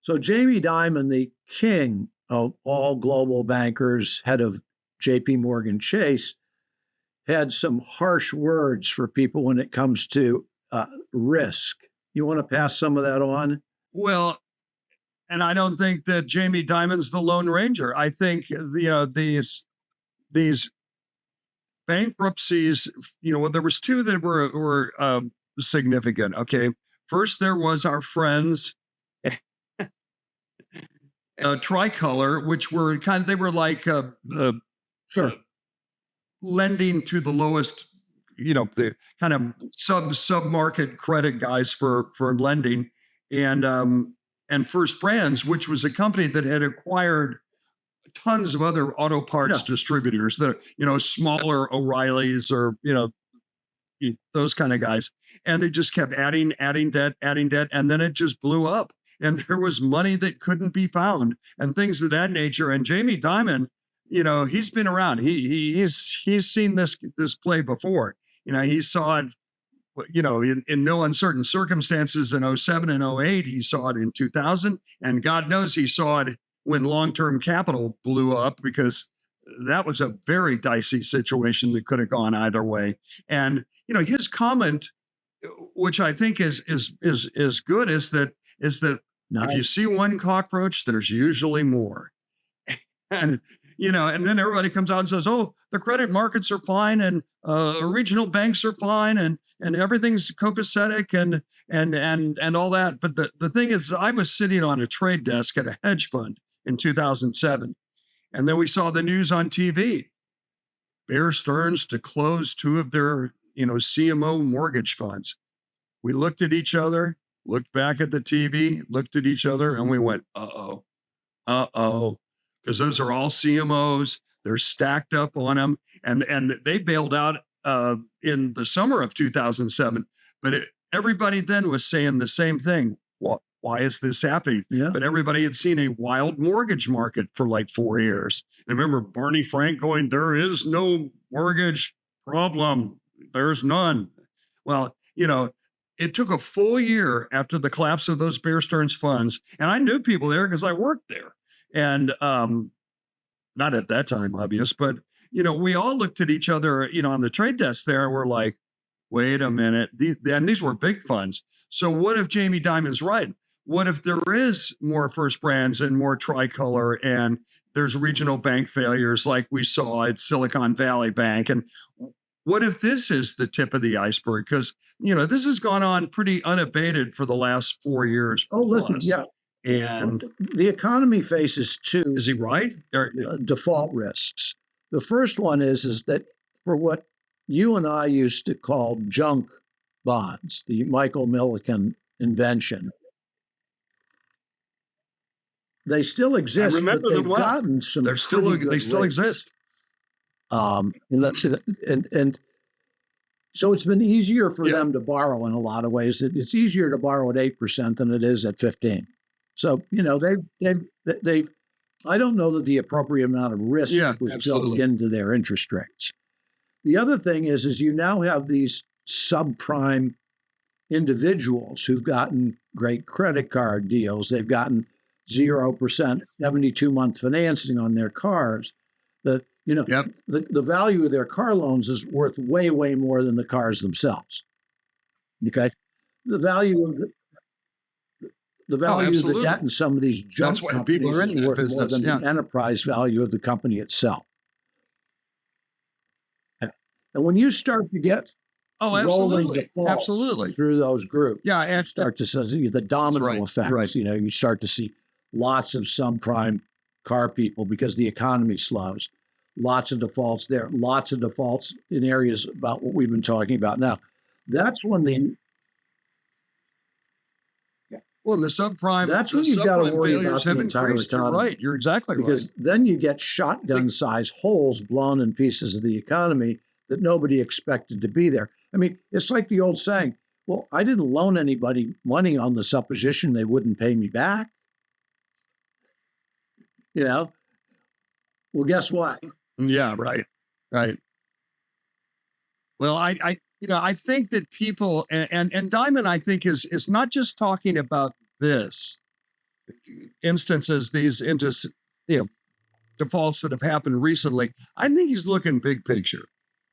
So Jamie Dimon, the king of all global bankers, head of JPMorgan Chase, had some harsh words for people when it comes to risk. You want to pass some of that on? Well, and I don't think that Jamie Dimon's the Lone Ranger. I think these bankruptcies. There was two that were significant. Okay, first there was our friends Tricolor, which were they were like Sure. lending to the lowest, the kind of sub market credit guys for lending, and First Brands, which was a company that had acquired tons of other auto parts distributors that smaller O'Reilly's or those kind of guys, and they just kept adding debt, and then it just blew up, and there was money that couldn't be found and things of that nature. And Jamie Dimon, he's been around. He's seen this play before. He saw it, in no uncertain circumstances in 07 and 08. He saw it in 2000, and God knows he saw it when long-term capital blew up, because that was a very dicey situation that could have gone either way. And his comment, which I think is good, is that if you see one cockroach, there's usually more. And and then everybody comes out and says, "Oh, the credit markets are fine, and regional banks are fine, and everything's copacetic, and all that." But the thing is, I was sitting on a trade desk at a hedge fund in 2007, and then we saw the news on TV: Bear Stearns to close two of their CMO mortgage funds. We looked at each other, looked back at the TV, looked at each other, and we went, "Uh oh." Because those are all CMOs. They're stacked up on them, and they bailed out in the summer of 2007. But everybody then was saying the same thing. Why is this happening? Yeah. But everybody had seen a wild mortgage market for like 4 years. And remember Barney Frank going, "There is no mortgage problem. There's none." Well, it took a full year after the collapse of those Bear Stearns funds, and I knew people there because I worked there. And not at that time, obvious, but we all looked at each other, on the trade desk there, and we're like, "Wait a minute." These were big funds. So what if Jamie Dimon's right? What if there is more First Brands and more Tricolor, and there's regional bank failures like we saw at Silicon Valley Bank? And what if this is the tip of the iceberg? Because this has gone on pretty unabated for the last 4 years. Oh, listen, plus. yeah. And the economy faces two is he right? Default risks. The first one is that for what you and I used to call junk bonds, the Michael Millikan invention, they still exist. I remember them well. Gotten some. They still exist. And so it's been easier for them to borrow in a lot of ways. It's easier to borrow at 8% than it is at 15%. So, they've I don't know that the appropriate amount of risk was built into their interest rates. The other thing is you now have these subprime individuals who've gotten great credit card deals. They've gotten 0%, 72-month financing on their cars. The value of their car loans is worth way, way more than the cars themselves. Okay, the value of the debt in some of these junk companies is worth more than the enterprise value of the company itself. And when you start to get rolling defaults through those groups, you start to see the domino effects. Right. You start to see lots of subprime car people because the economy slows. Lots of defaults there. Lots of defaults in areas about what we've been talking about now. That's when the subprime. That's when you've got to worry about the entire economy. Right, you're exactly right. Because then you get shotgun-sized holes blown in pieces of the economy that nobody expected to be there. I mean, it's like the old saying, "Well, I didn't loan anybody money on the supposition they wouldn't pay me back." Well, guess what? Yeah, right. Well, I think that people and Dimon, I think, is not just talking about this. instances, these you know, defaults that have happened recently, I think he's looking big picture,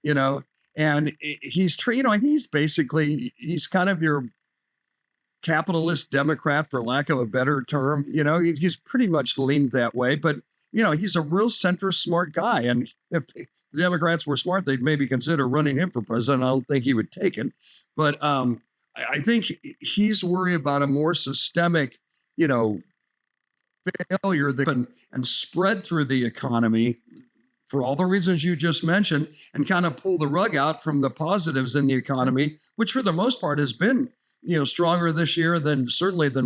you know, and he's basically, he's kind of your capitalist Democrat, for lack of a better term. You know, he's pretty much leaned that way, but he's a real centrist, smart guy. And if the Democrats were smart, they'd maybe consider running him for president. I don't think he would take it, but I think he's worried about a more systemic, failure that and spread through the economy for all the reasons you just mentioned, and kind of pull the rug out from the positives in the economy, which for the most part has been, stronger this year than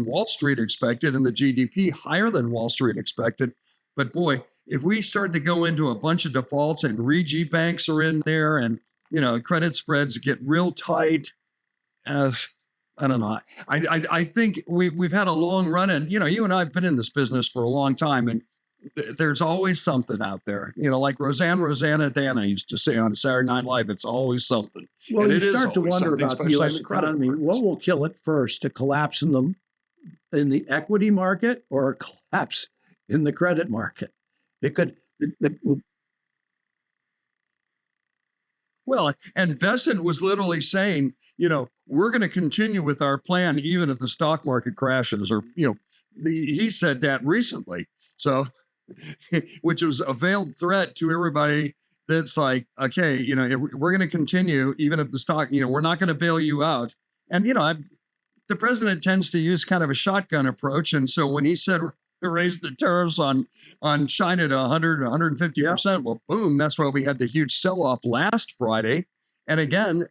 Wall Street expected, and the GDP higher than Wall Street expected. But boy, if we start to go into a bunch of defaults and regi banks are in there, and credit spreads get real tight, I don't know. I think we've had a long run, and you and I have been in this business for a long time, and there's always something out there. Like Rosanna Dana used to say on Saturday Night Live, it's always something. Well, and you start to wonder about the U.S. economy. What will kill it first? A collapse in the equity market, or a collapse in the credit market? It could. Well, and Bessent was literally saying, we're going to continue with our plan even if the stock market crashes, or he said that recently. So, which was a veiled threat to everybody. That's like, okay, we're going to continue even if the stock, we're not going to bail you out. And the president tends to use kind of a shotgun approach, and so when he said raise the tariffs on China to 100, 150%. Well, boom, that's why we had the huge sell-off last Friday. And again,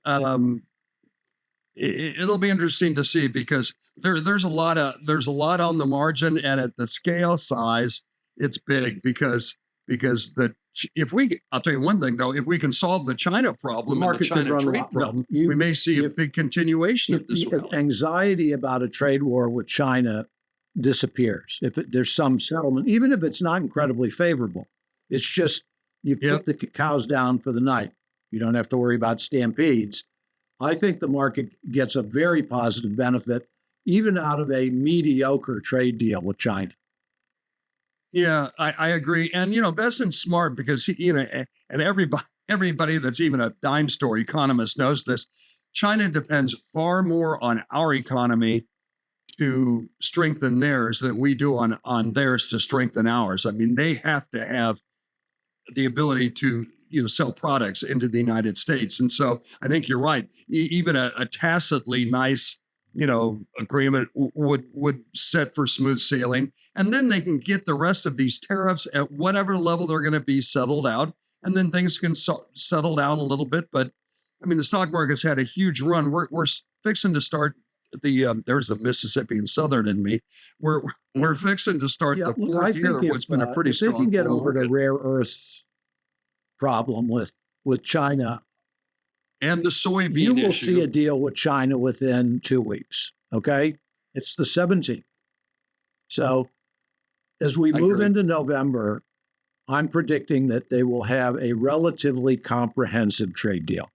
it'll be interesting to see, because there's a lot on the margin, and at the scale size, it's big, because I'll tell you one thing though, if we can solve the China problem and the China trade problem, we may see a big continuation of this rally. Anxiety about a trade war with China disappears if there's some settlement, even if it's not incredibly favorable. It's just you put the cows down for the night. You don't have to worry about stampedes. I think the market gets a very positive benefit even out of a mediocre trade deal with China. Yeah, I agree. And Bessent's smart, because he, and everybody that's even a dime store economist knows this. China depends far more on our economy to strengthen theirs than we do on theirs to strengthen ours. I mean, they have to have the ability to sell products into the United States. And so I think you're right. Even a tacitly nice agreement would set for smooth sailing, and then they can get the rest of these tariffs at whatever level they're going to be settled out, and then things can settle down a little bit. But I mean, the stock market's had a huge run. We're fixing to start there's the Mississippi and Southern in me. We're fixing to start the fourth year of what's been a pretty strong. If they can get over the rare earths problem with China and the soybean you will issue, see a deal with China within 2 weeks. Okay, it's the 17th. So as we move into November, I'm predicting that they will have a relatively comprehensive trade deal.